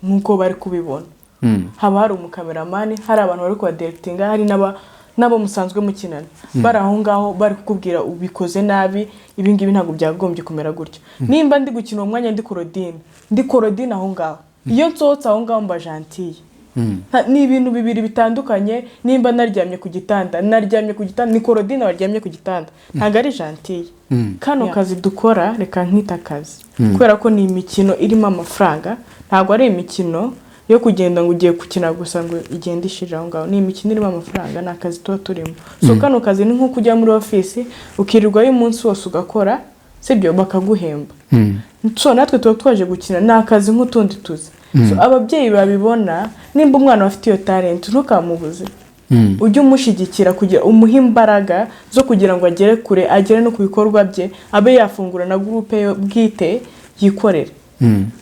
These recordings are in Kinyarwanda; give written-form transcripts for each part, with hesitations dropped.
nkuko bari kubibona. Haba hari umukameramani, hari abantu bari kubaderekitinga, hari nabo musanzwe mukinana. Bari aho ngaho bari kukubwira ubikoze nabi, ibi ngibi ntabwo byagombye kumera gutyo. Nimba ndi gukina uwo mwanya ndi korodine aho ngaho. Iyo nsohotse aho ngaho mba Gentile. Ni ibintu bibiri bitandukanye. Nimba naryamye ku gitanda ni korodine waryamye ku gitanda, ntabwo ari Gentile. Kano kazi dukora reka nkita akazi, kubera ko ni imikino irimo amafaranga, ntabwo ari imikino yo kugenda ngo ugiye gukina gusa ngo igende ishirira aho ngaho. Ni imikino irimo amafaranga, ni akazi tuba turimo. So kano kazi ni nko kujya muri office ukirirwayo umunsi wose ugakora, sibyo bakaguhemba. So natwe tuba twaje gukina, ni akazi nk'utundi tuzi. So ababyeyi babibona, nimba umwana afite iyo talent ntukamubuze. Ujye umushyigikira kugira umuhe imbaraga zo kugira ngo agere kure, agere no ku bikorwa bye, abe yafungura na groupe bwite yikorere.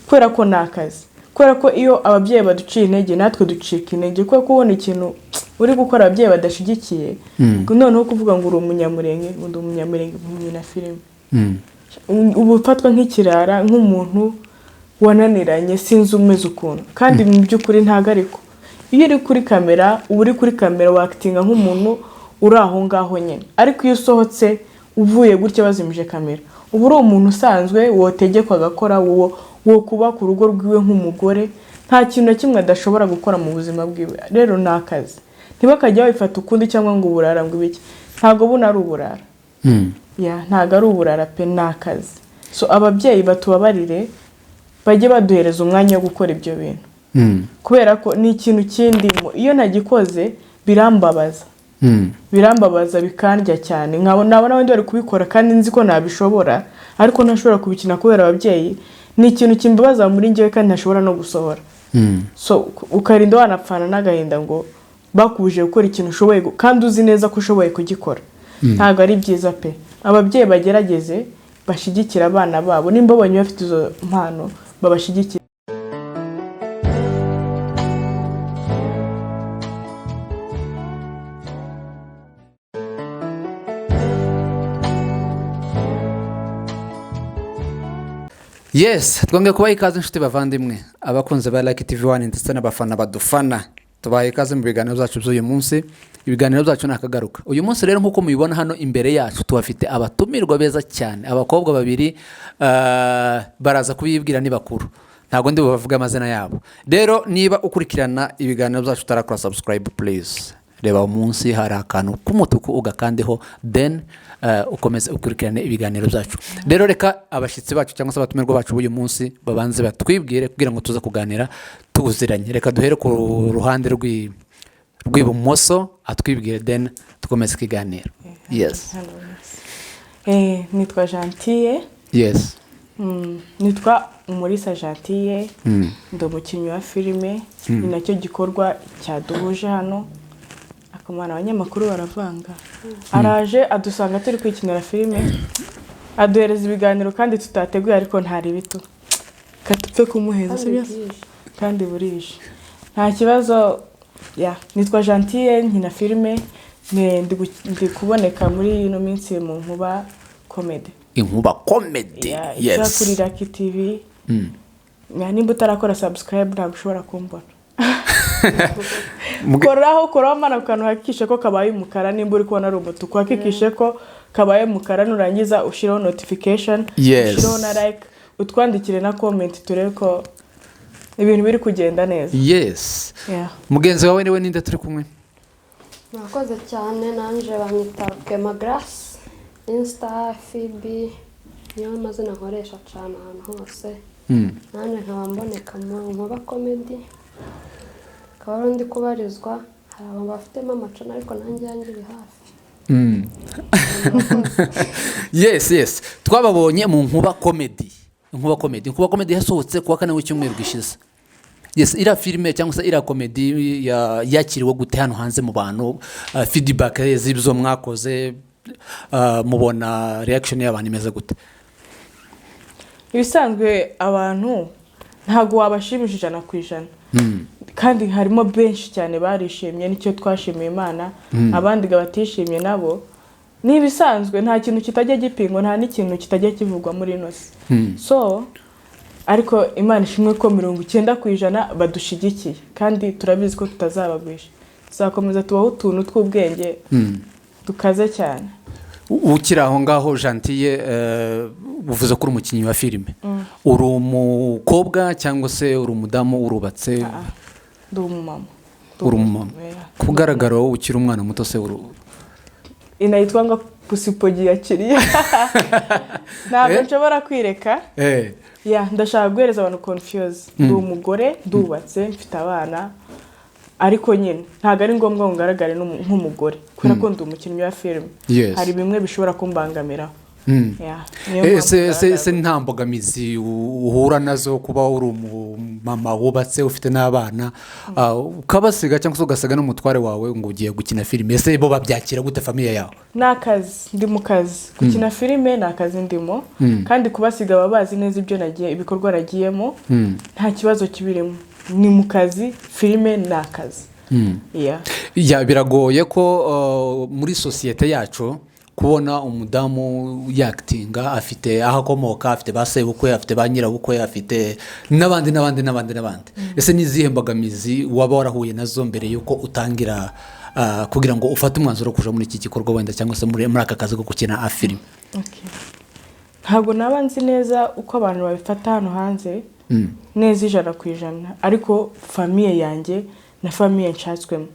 Kubera ko ni akazi. Kubera ko iyo ababyeyi baduciye intege natwe ducika intege, kuko kubona ikintu uri gukora ababyeyi badashigikiye, noneho kuvuga ngo uri umunyamurenge, undi umunyamurenge mu na filime. Ubu ufatwa nk'ikirara, nk'umuntu wananiranye, sinzi umeze ukuntu. Kandi mu by'ukuri ntago ariko. Iyo uri kuri kamera, uba uri kuri kamera wakitinga nk'umuntu uri aho ngaho nyine. Ariko iyo usohotse uvuye gutya bazimije kamera, uba uri umuntu usanzwe wotegekwa agakora, wo kuba ku rugo rwiwe nk'umugore, nta kintu kimwe adashobora gukora mu buzima bwiwe. Rero ni akazi. Ntibakajya babifata ukundi cyangwa ngo uburara ngo ibiki. Ntago buno ari uburara. Ntago ari uburara pe, ni akazi. So ababyeyi batubabarire, bajye baduhereza umwanya wo gukora ibyo bintu. Kubera ko ni ikintu kindimo, iyo nagikoze birambabaza. Birambabaza bikandya cyane. Nabona abandi bari kubikora kandi nzi ko nabishobora, ariko ntashobora kubikina kubera ababyeyi. Ni ikintu kimbabaza muri njyewe kandi ntashobora no gusohora. So ukarinda wanapfana n'agahinda ngo bakubuje gukora ikintu ushoboye kandi uzi neza ko ushoboye kugikora. Ntago ari byiza pe. Ababyeyi bagerageze bashigikira abana babo, nimba babonye bafite izo mpano babashigikira. Yes, twongeye kubaha ikaze inshuti bavandimwe, abakunze ba Like TV1 ndetse n'abafana badufana. Tubaha ikaze mu biganiro byacu by'uyu munsi. Ibiganiro byacu nakagaruka. Uyu munsi rero nkuko mubibona hano imbere yacu tuhafite abatumirwa beza cyane. Abakobwa babiri baraza kubibwira ni bakuru. Ntago ndi bubavuga amazina yabo. Rero niba ukurikirana ibiganiro byacu tarakora subscribe please. Reba umunsi hari akantu k'umutuku ugakandeho then ukomeze ukurikirane ibiganiro byacu. Rero reka abashitsi bacu cyangwa se abatumirwa bacu b'uyu munsi babanze batwibwire kugira ngo tuza kuganira tuziranye. Reka duhere ku ruhande rw'ibumoso atwibwire then tukomeze ikiganiro. Yes. Nitwa Gentile. Yes. Nitwa Umulisa Gentile. Ndi umukinnyi wa filime. Ni nacyo gikorwa cyaduhuje hano. Akamana abanyamakuru baravanga. Araje adusanga turi kwikinira filime. Aduhereza ibiganiro kandi tutateguye ariko ntari bito. Katupfe kumuheza sibyo? Kandi burije. Nta kibazo. Nitwa Gentile, nkina filime. Ndi kuboneka muri ino minsi mu Inkuba comedy. Inkuba comedy. Yes. Kuri Lucky TV. Nimba utarakora subscribe ntabwo ushobora kumbona. Koraho mana kantu hakikishe ko kabaye umukara, nimba uri kubona ari umutuku hakikishe ko kabaye umukara, nurangiza ushiraho notification, ushiraho na like, utwandikire na comment turebe ko ibintu biri kugenda neza. Yes. Mugenzi wawe niwe ninde turi kumwe? Murakoze cyane, nanje banyita Grace, Insta, FB, niyo mazina nkoresha cyane ahantu hose. Nanje nkaba mboneka mu Inkuba comedy. Kabaro ndi kubarizwa, hari abantu bafitemo amacana ariko nanjye yangiri hafi. Yes. Twababonye mu Inkuba comedy. Inkuba comedy yasohotse kuwa kane w'icyumweru gishize. Yes, ira filime cyangwa se ira comedy yakiriwe gute hano hanze mu bantu, feedback z'ibyo mwakoze, mubona reaction y'abantu imeze gute? Ibisanzwe abantu ntago wabashimishije na kwijana. Kandi harimo benshi cyane barishimye, nicyo twashimiye Imana. Abandi gabatishimye nabo. Nibisanzwe nta kintu kitajya gipingo, nta n'ikintu kitajya kivugwa muri inosi. So ariko imana ishimwe ko 90% badushigikiye kandi turabizi ko tutazabagwisha, tuzakomeza tubaho utuntu tw'ubwenge dukaze cyane. ukiri aho ngaho Gentile uvuze ko uri umukinnyi wa filime, uri umukobwa cyangwa se uri umudamu urubatse? Ndi umumama. Uri umumama kugaragara wowe ukiri umwana muto se inayitwa ngo pusipogi yakiriye ntabwo nshobora kwireka. Ndashaka guhereza abantu confuse. Ndi umugore ndubatse mfite abana, ariko nyine ntabwo ari ngombwa ngo ngaragare nk'umugore kubera ko ndi umukinnyi wa filime. Hari bimwe bishobora kumbangamiraho. ese nta mbogamizi uhura nazo kuba uri umumama wubatse ufite n'abana ukabasiga cyangwa se ugasiga n'umutware wawe ngo ugiye gukina filime? ese bo babyakira gute famiye yawe? Ni akazi, ndi mu kazi. Gukina filime ni akazi ndimo, kandi kubasiga baba bazi neza ibyo nagiye ibikorwa nagiyemo, nta kibazo kibirimo. Ni mu kazi, filime ni akazi. Biragoye ko muri sosiyete yacu kubona umudamu yakitinga afite aho akomoka, afite ba sebukwe, afite ba nyirabukwe, afite n'abandi. Ese n'izihe mbogamizi waba warahuye nazo mbere y'uko utangira kugira ngo ufate umwanzuro wo kuja muri iki gikorwa wenda cyangwa se muri aka kazi ko gukina filime? Ntabwo naba nzi neza uko abantu babifata hano hanze neza 100%, ariko famiye yanjye na famiye nshatswemo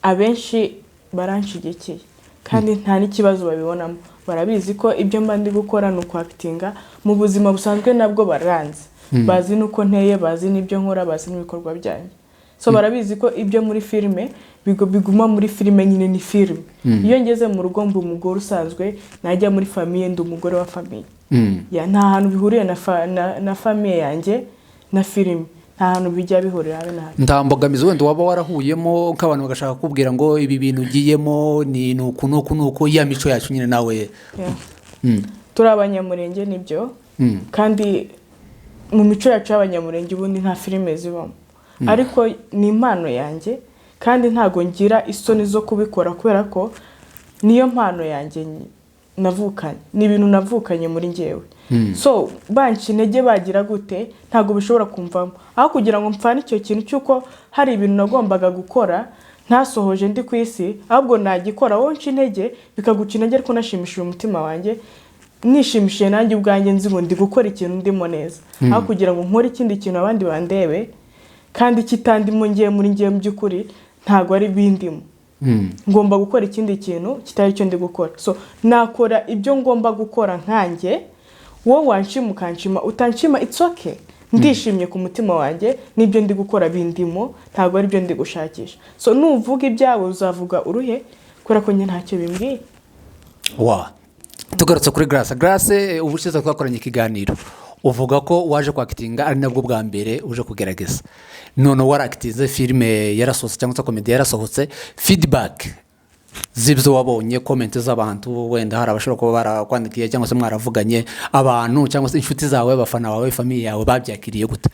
abenshi baranshigikiye kandi nta n'ikibazo babibonamo. Barabizi ko ibyo mba ndi gukora ni ukwakitinga mu buzima busanzwe, nabwo baranze, bazi nuko nteye, bazi n'ibyo nkora, bazi n'ibikorwa byanjye. So barabizi ko ibyo muri filime biguma muri filime, nyine ni filime. Iyo ngeze mu rugo mba umugore usanzwe, najya muri famiye ndi umugore wa famiye. Nta hantu bihuriye na famiye yanjye na filime, nta hantu bijya bihurira habe na habe. Nta mbogamizi wenda waba warahuyemo nk'abantu bagashaka kubwira ngo ibi bintu ugiyemo ni nuko ya mico yacu nyine nawe? Turi abanyamurenge nibyo, kandi mu mico yacu y'abanyamurenge ubundi nta filime zibamo, ariko ni impano yanjye kandi ntago ngira isoni zo kubikora kubera ko niyo mpano yanjye navukanye, ni ibintu navukanye muri njyewe. So banki intege bagira gute ntago bishobora kumvamo, aho kugira ngo mpfane icyo kintu cyuko hari ibintu nagombaga gukora ntasohoje ndi ku isi, ahubwo nagikora wonca intege bikaguca intege, ariko nashimishije umutima wanjye, nishimishije nanjye ubwanjye nzi ngo ndi gukora ikintu ndimo neza, aho kugira ngo nkore ikindi kintu abandi bandebe kandi kitandimo ngiye muri ngiye mu by'ukuri ntago ari bindimo. Ngomba gukora ikindi kintu kitari cyo ndi gukora. So nakora ibyo ngomba gukora nkanjye, wowe wanshima ukanshima utanshima, it's okay. Ndishimye ku mutima wanjye nibyo ndi gukora bindimo, ntago ari byo ndi gushakisha. So nuvuga ibyawe uzavuga uruhe kubera ko njye ntacyo bimbwiye. Tugarutse kuri Grace ubushize twakoranye ikiganiro uvuga ko waje kwakitinga ari nabwo bwa mbere uje kugerageza, none warakitize filime yarasohotse cyangwa se komedi yarasohotse, feedback zibyo wabonye, comment z'abantu wenda hari abashobora kuba barakwandikiye cyangwa se mwaravuganye, abantu cyangwa se inshuti zawe, abafana bawe, famiye yawe babyakiriye gute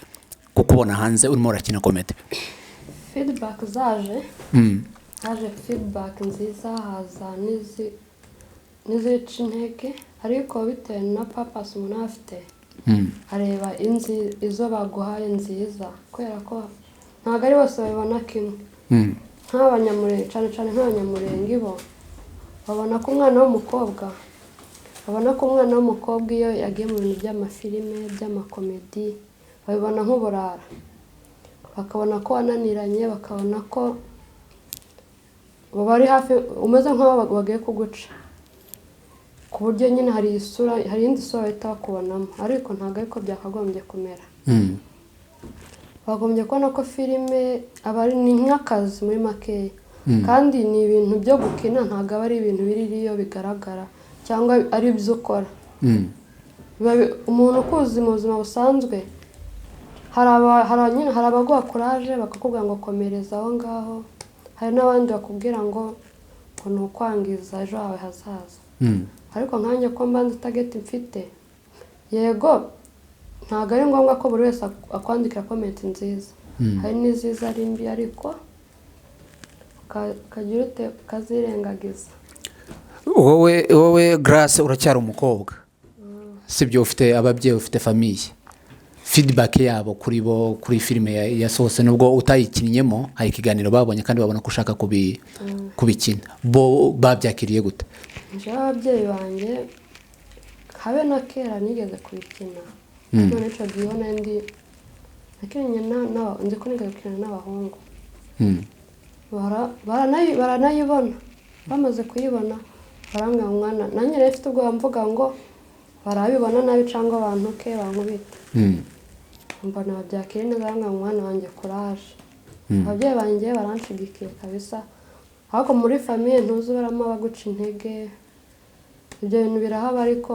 kukubona hanze urimo urakina komedi? Feedback zaje feedback nziza, haza n'izica intege, ariko bitewe na purpose umuntu afite areba izo baguhaye nziza, kubera ko ntabwo ari bose babibona kimwe. Nk'abanyamurenge cyane cyane nk'abanyamurenge bo babona ko umwana w'umukobwa iyo yagiye mu bintu by'amafilime by'amakomedi babibona nk'uburara, bakabona ko wananiranye, bakabona ko bari hafi umeze nk'aho bagiye kuguca, ku buryo nyine hari indi sura bahita bakubonamo, ariko ntabwo ariko byakagombye kumera. Bagombye kubona ko filime aba ari nk'akazi muri makeya, kandi ni ibintu byo gukina, ntabwo aba ari ibintu biriyo bigaragara cyangwa ari ibyo ukora. Umuntu ukuzi mu buzima busanzwe hari abaguha kuraje bakakubwira ngo komereza aho ngaho, hari n'abandi bakubwira ngo ni ukwangiza ejo hawe hazaza. Ariko nkanjye ko mbanza tageti mfite, yego ntabwo ari ngombwa ko buri wese akwandikira komenti nziza, hari n'iziza ari mbi, ariko ukagira ute ukazirengagiza. Wowe Grace uracyari umukobwa, sibyo? Ufite ababyeyi, ufite famiye, feedback yabo kuri bo kuri filime yasohotse nubwo utayikinnyemo hari ikiganiro babonye kandi babona ko ushaka kubikina bo babyakiriye gute? nje ababyeyi banjye habe na kera nigeze kubikina none ico giona ndi nakinnye nzi ko nigeze gukina n'abahungu baranayibona bamaze kuyibona barambwira umwana nanjye rero mfite ubwoba mvuga ngo barabibona nabi cyangwa abantu ke bankubita mbona babyakira neza barambwira umwana wanjye courage ababyeyi banjye baranshigikiye kabisa ahubwo muri famiye ntuzi baramo baguca intege ibyo bintu birahaba ariko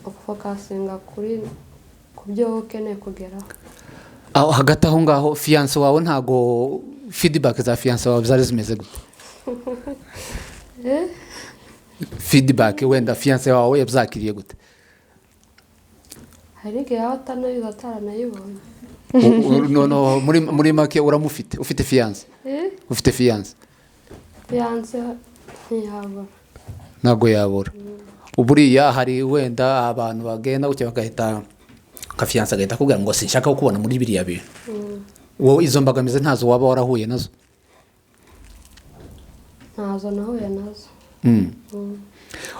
ufokasinga ku byo ukeneye kugeraho. Aho hagati aho ngaho fiance wawe ntago feedback za fiance wawe zari zimeze gute? Feedback wenda fiance wawe yabyakiriye gute? hari igihe yaba atanayizi ataranayibonye. No muri make uramufite ufite fiance? Ufite fiance? Fiance ntiyabura. Ntago yabura. Uburiya hari wenda abantu bagenda gutya bagahita ka fiance agahita akubwira ngo sinshaka kukubona muri biriya bintu. Wowe izo mbagamize ntazo waba warahuye nazo? Ntazo nahuye nazo.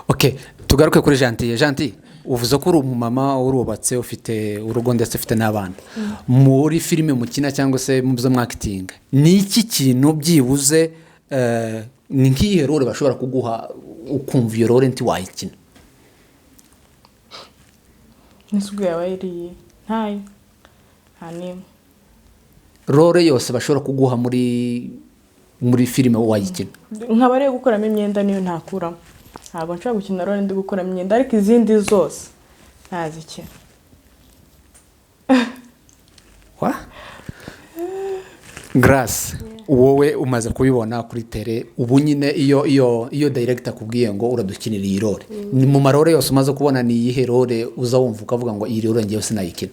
Okay, tugaruke kuri Gentile. Uvuze ko uri umumama urubatse ufite urugo ndetse ufite n'abana. Muri filime mukina cyangwa se mu byo marketing, ni iki kintu byibuze ni nk'ihe role bashobora kuguha ukumva iyo role nti wayikina? Nisubiye abayiriye ntayo hanimwe role yose bashobora kuguha muri filime wayikina. nk'abari gukoramo imyenda niyo ntakuramo, ntabwo nshobora gukina role ndi gukoramo imyenda, ariko izindi zose ntazikina. Grace, wowe umaze kubibona kuri tele ubu nyine iyo director akubwiye ngo uradukinira iyi role, ni mu marore yose umaze kubona ni iyihe role uza wumva ukavuga ngo iyi role ngiye sinayikina?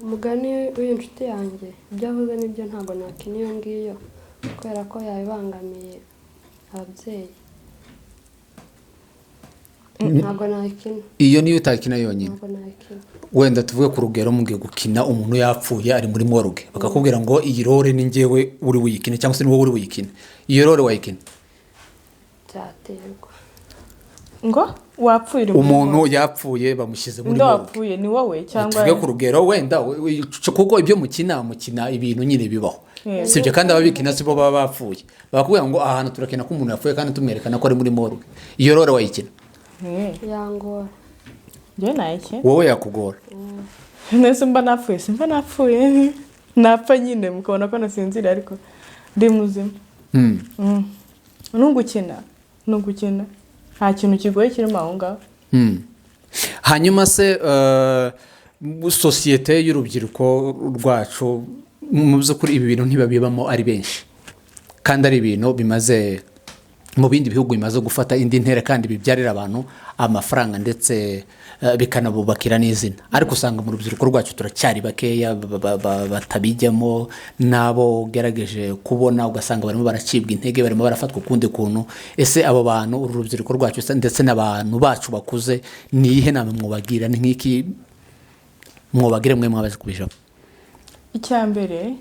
Mugani w'inshuti yanjye byavuze nibyo, ntabwo nakina iyo ngiyo kubera ko yabibangamiye ababyeyi. Ntabwo nakina iyo niyo utakina yonyine. Ntabwo nakina. Wenda tuvuge ku rugero mugiye gukina umuntu yapfuye ari muri morgue bakakubwira ngo iyi role ni ngewe uri wiyikine cyangwa se ni wowe uri wiyikine, iyo role wayikina? Byaterwa. Ngo wapfuye umuntu yapfuye bamushyize muri morgue, wapfuye ni wowe cyangwa tuvuge ku rugero wenda kuko ibyo mukina ibintu nyine bibaho, sibyo? Kandi ababikina sibo baba bapfuye bakubwira ngo ahantu turakina ko umuntu yapfuye kandi tumwerekana ko ari muri morgue, iyo role wayikina? Yangora. Njye nayike wowe yakugora. Nese mba napfuye napfa nyine mukabona ko nasinzira ariko ndi muzima. Nungukina nta kintu kigoye kirimo aho ngaho. Hanyuma se sosiyete y'urubyiruko rwacu mu by'ukuri ibi bintu ntibabibamo ari benshi, kandi ari ibintu bimaze mu bindi bihugu bimaze gufata indi ntera kandi bibyarira abantu amafaranga ndetse bikanabubakira n'izina, ariko usanga mu rubyiruko rwacu turacyari bakeya batabijyamo, nabo gerageje kubona ugasanga barimo baracibwa intege, barimo barafatwa ukundi kuntu. Ese abo bantu urubyiruko rwacu ndetse n'abantu bacu bakuze ni ihe nama mwobagira, ni nk'iki mwobagire mwe mwabaze kubijamo? Icyambere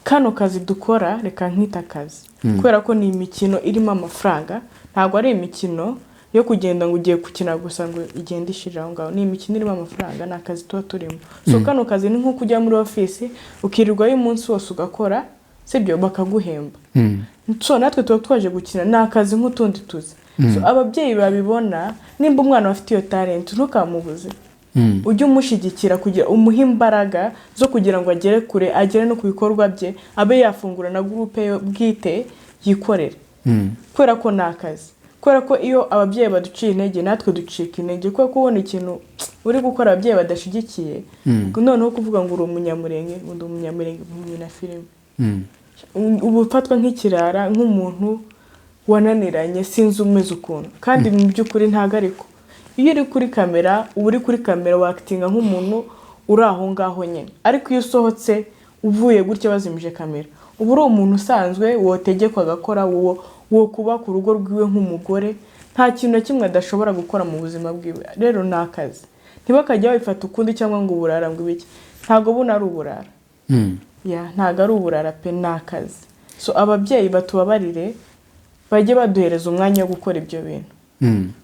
kano kazi dukora reka nkita akazi kubera ko ni imikino irimo amafaranga, ntabwo ari imikino yo kugenda ngo ugiye gukina gusa ngo igende ishirira aho ngaho, ni imikino irimo amafaranga, ni akazi tuba turimo. So kano kazi ni nko kujya muri office ukirirwayo umunsi wose ugakora, sibyo bakaguhemba. So natwe tuba twaje gukina, ni akazi nk'utundi tuzi. So ababyeyi babibona, nimba umwana afite iyo talent ntukamubuze, ujye umushyigikira kugira umuhe imbaraga zo kugira ngo agere kure, agere no ku bikorwa bye, abe yafungura na groupe bwite yikorere. Kubera ko ni akazi, kubera ko iyo ababyeyi baduciye intege natwe ducika intege, kuko kubona ikintu uri gukora ababyeyi badashyigikiye, noneho kuvuga ngo uri umunyamurenge, undi umunyamurenge mu na filime, ubu ufatwa nk'ikirara, nk'umuntu wananiranye, sinzi umeze ukuntu, kandi mu by'ukuri ntago ariko. Iyo uri kuri kamera uba uri kuri kamera wakitinga nk'umuntu uri aho ngaho nyine, ariko iyo usohotse uvuye gutya bazimije kamera uba uri umuntu usanzwe wotegekwa agakora, wo kuba ku rugo rwiwe nk'umugore, nta kintu na kimwe adashobora gukora mu buzima bwiwe. Rero ni akazi, ntibakajya babifata ukundi cyangwa ngo uburara ngo ibiki, ntabwo buno ari uburara. Ntabwo ari uburara pe, ni akazi. So ababyeyi batubabarire bajye baduhereza umwanya wo gukora ibyo bintu,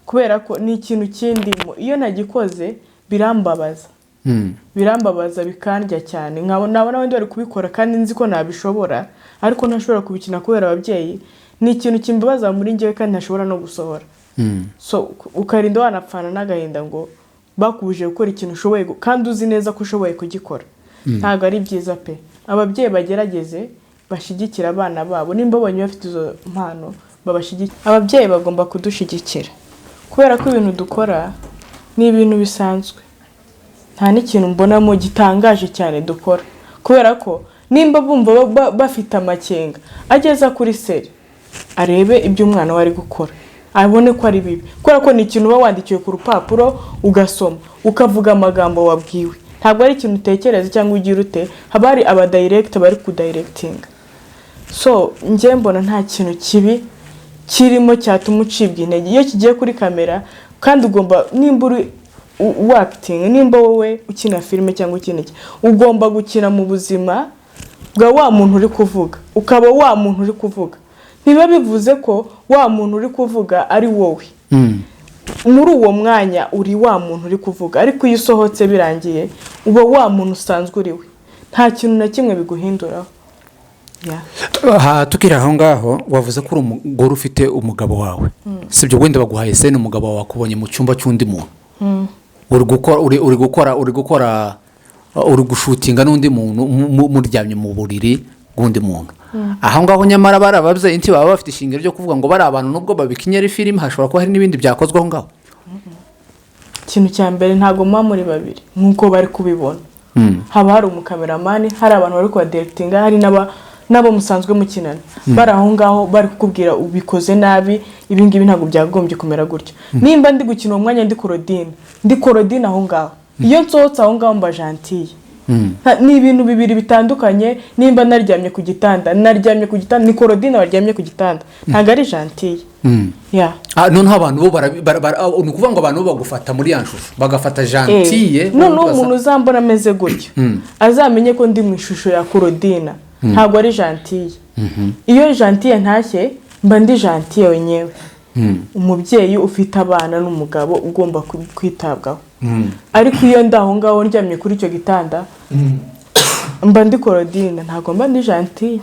kubera ko ni ikintu kindimo, iyo nagikoze birambabaza, birambabaza bikandya cyane, nabona abandi bari kubikora kandi nzi ko nabishobora ariko ntashobora kubikina kubera ababyeyi. Ni ikintu kimbabaza muri njyewe kandi ntashobora no gusohora. So ukarinda wanapfana n'agahinda ngo bakubuje gukora ikintu ushoboye kandi uzi neza ko ushoboye kugikora. Ntabwo ari byiza pe. Ababyeyi bagerageze bashyigikira abana babo, nimba babonye bafite izo mpano babashyigikira. Ababyeyi bagomba kudushyigikira kubera ko ibintu dukora ni ibintu bisanzwe, nta n'ikintu mbonamo gitangaje cyane dukora, kubera ko nimba bumva bafite amakenga ageza kuri seri arebe ibyo umwana we ari gukora abone ko ari bibi, kubera ko ni ikintu uba wandikiwe ku rupapuro ugasoma ukavuga amagambo wabwiwe, ntabwo ari ikintu utekereza cyangwa ugira ute. Haba hari abadirekita bari kudirekitinga. So njye mbona nta kintu kibi kirimo cyatuma ucibwa intege iyo kigiye kuri kamera, kandi ugomba nimba uri wakitinga, nimba wowe ukina filime cyangwa ukina iki, ugomba gukina mu buzima bwa wa muntu uri kuvuga, ukaba wa muntu uri kuvuga. Niba bivuze ko wa muntu uri kuvuga ari wowe, muri uwo mwanya uri wa muntu uri kuvuga, ariko iyo usohotse birangiye uba wa muntu usanzwe uri we, nta kintu na kimwe biguhinduraho. Tukiri aho ngaho wavuze ko uri umugore ufite umugabo wawe, sibyo? Wenda baguhaye sene umugabo wawe akubonye mu cyumba cy'undi muntu, uri gushutinga n'undi muntu muryamye mu buriri bw'undi muntu. Aho ngaho nyamara bari ababyeyi nti baba bafite ishingiro ryo kuvuga ngo bari abantu nubwo babikinyera filime hashobora kuba hari n'ibindi byakozwe aho ngaho. Ikintu cya mbere ntabwo muba muri babiri nk'uko bari kubibona. Haba hari umukameramani, hari abantu bari kubaderekitinga, hari n'abo musanzwe mukinana. Bari aho ngaho bari kukubwira ubikoze nabi, ibingibi ntabwo byagombye kumera gutyo. Nimba ndi gukina uwo mwanya ndi korodine aho ngaho, iyo nsohotse aho ngaho mba gentile. Ni ibintu bibiri bitandukanye. Nimba naryamye ku gitanda ni korodine waryamye ku gitanda, ntabwo ari gentile. Noneho abantu bo ni ukuvuga ngo abantu bo bagufata muri ya shusho bagafata gentile. Noneho umuntu uzambona ameze gutyo azamenye ko ndi mu ishusho ya korodine, ntabwo ari gentile. Iyo gentile ntashye mba ndi gentile wenyewe. Umubyeyi ufite abana n'umugabo ugomba kwitabwaho. Ariko iyo ndaho ngaho ndyamye kuri icyo gitanda mba ndi korodine, ntabwo mba ndi gentile,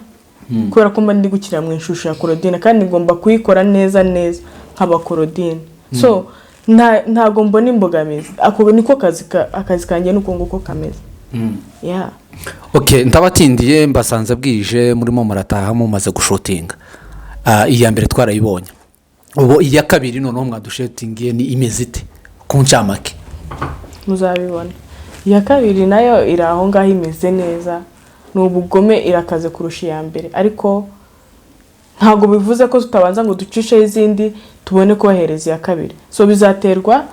kubera ko mba ndi gukira mu ishusho ya korodine kandi ngomba kuyikora neza nk'aba korodine. So ntabwo mbona imbogamizi, ako niko akazi kanjye nuko nguko kameze. Ndabatindiye mbasanze bwije murimo murataha mumaze gushutinga. Iya mbere twarayibonye, ubu iya kabiri noneho mwadushutingiye ni imeze ite ku ncamake? Muzabibona. Iya kabiri nayo iri aho ngaho imeze neza, ni ubugome, irakaze kurusha iya mbere, ariko ntabwo bivuze ko tutabanza ngo ducishe izindi tubone kubahereza iya kabiri. So bizaterwa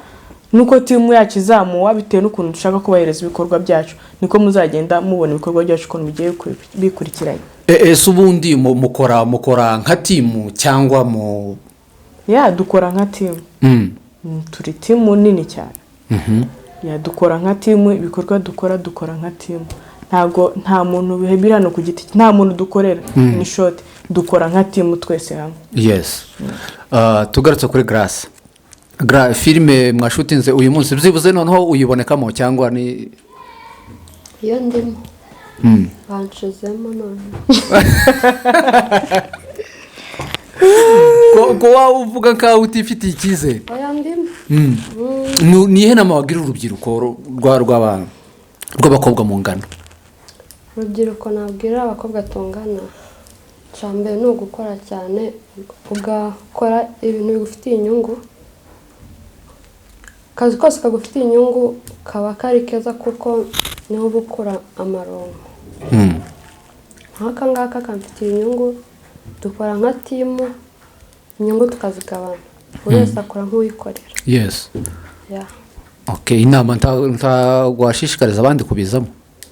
nuko timu yacu izamuwa, bitewe n'ukuntu dushaka kubahereza ibikorwa byacu, niko muzagenda mubona ibikorwa byacu ukuntu bigiye bikurikiranye. Ese ubundi mukora nka timu cyangwa dukora nka timu. Turi timu nini cyane. Dukora nka timu, ibikorwa dukora nka timu. Nta muntu bihebira hano ku giti, nta muntu dukorera ni short, dukora nka timu twese hamwe. Tugarutse kuri Grace. Filime mwashutinze uyu munsi byibuze noneho uyibonekamo cyangwa ni iyo ndimo banshizemo none ko wawe uvuga nkaho utifitiye icyizere? oya ndimo. Nihe nama wagira urubyiruko rw'abakobwa mu ngano? Urubyiruko nabwira abakobwa tungana, cyambere ni ugukora cyane, ugakora ibintu bigufitiye inyungu. Akazi kose kagufitiye inyungu kaba kari keza kuko niho bukura amaronko. Nk'aka ngaka kamfitiye inyungu, dukora nka timu, inyungu tukazigabana, buri wese akora nk'uwikorera. Inama ntagwashishikariza abandi kubizamo,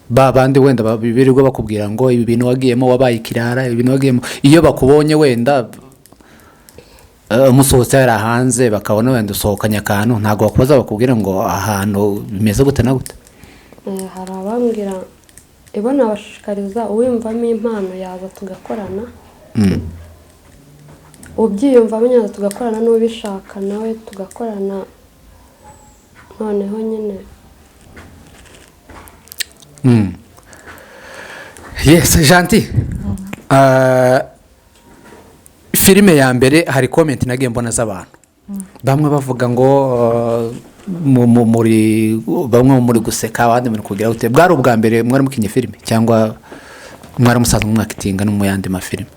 bandi wenda birirwa bakubwira ngo ibi bintu wagiyemo wabaye ikirara, ibi bintu wagiyemo, iyo bakubonye wenda umusohotse yari hanze bakabona wenda usohokanye akantu ntabwo bakubaza bakubwira ngo ahantu bimeze gute na gute? hari abambwira ibona bashishikariza uwiyumvamo impano yaza tugakorana, ubyiyumvamo nyaza tugakorana, n'ubishaka nawe tugakorana. noneho nyine yes Gentil. Filime ya mbere hari comment nagiye mbona z'abantu bamwe bavuga ngo bamwe muri guseka abandi muri kugira ute. Bwari ubwa mbere mwari mukinye filime cyangwa mwari musanzwe mwakitinga no mu yandi mafilime?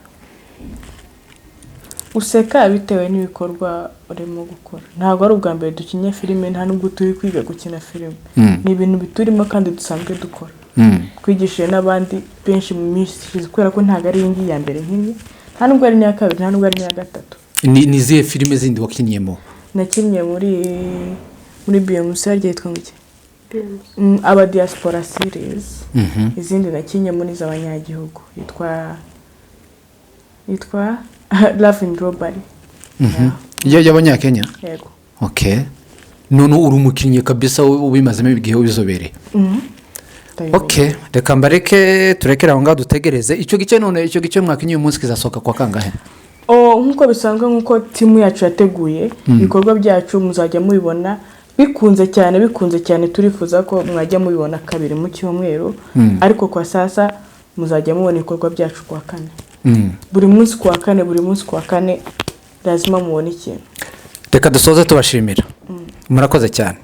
Useka bitewe n'ibikorwa urimo gukora, ntabwo ari ubwa mbere dukinye filime, nta nubwo turi kwiga gukina filime. Ni ibintu biturimo kandi dusanzwe dukora. Twigishije n'abandi benshi mu minsi ishize kubera ko ntabwo ari iyi ya mbere nk'iyi, nta nubwo ari n'iya kabiri, nta nubwo ari n'iya gatatu. Ni izihe filime zindi wakinyemo? Nakinnye muri BMC yagiye yitwa ngo iki? Aba diaspora series. Izindi nakinyemo ni z'abanyagihugu yitwa Love in Robbery. y'abanyakenya? Yego. Okay. None uri umukinnyi kabisa ubimazemo ibigihe ubizobereye. Okay, reka mbareke turekera aho ngaho dutegereze icyo gice. None icyo gice mwakinnye uyu munsi kizasohoka kwa kangahe? Nkuko bisanzwe, nkuko timu yacu yateguye ibikorwa byacu muzajya mubibona bikunze cyane. Turifuza ko mwajya mubibona kabiri mu cyumweru, ariko kwa sasa muzajya mubona ibikorwa byacu kwa kane. Buri munsi kwa kane lazima mubone ikintu. Reka dusoze tubashimira. Murakoze cyane.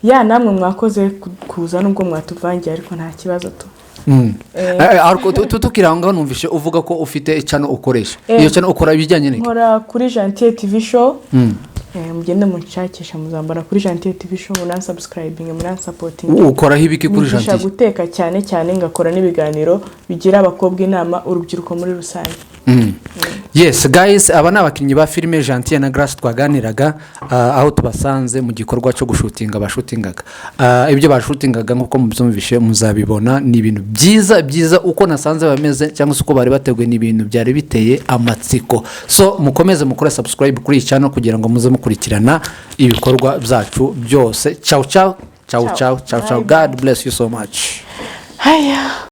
Namwe mwakoze kuza nubwo mwatuvangiye, ariko nta kibazo tu. Tukira ngo numvishe uvuga ko ufite channel ukoresha. Iyo channel ukora ibijyanye n'iki? Nkora kuri Gentile TV show. Mugende munshakisha muzambara kuri Gentile TV show, munansubscribing, munansuporting. Ukora ibiki kuri Gentile? Ngisha guteka cyane ngakora n'ibiganiro bigira abakobwa inama, urubyiruko muri rusange. Yes guys, aba ni abakinnyi ba filime Gentil na Grace twaganiraga aho tubasanze mu gikorwa cyo gushutinga bashutingaga. Ibyo bashutingaga nk'uko mubyumvishe muzabibona, ni ibintu byiza uko nasanze bameze cyangwa uko bari bateguye, ni ibintu byari biteye amatsiko. So mukomeze mukore subscribe kuri iyi channel kugira ngo muze mukurikirana ibikorwa byacu byose. Ciao. God bless you so much. Haya.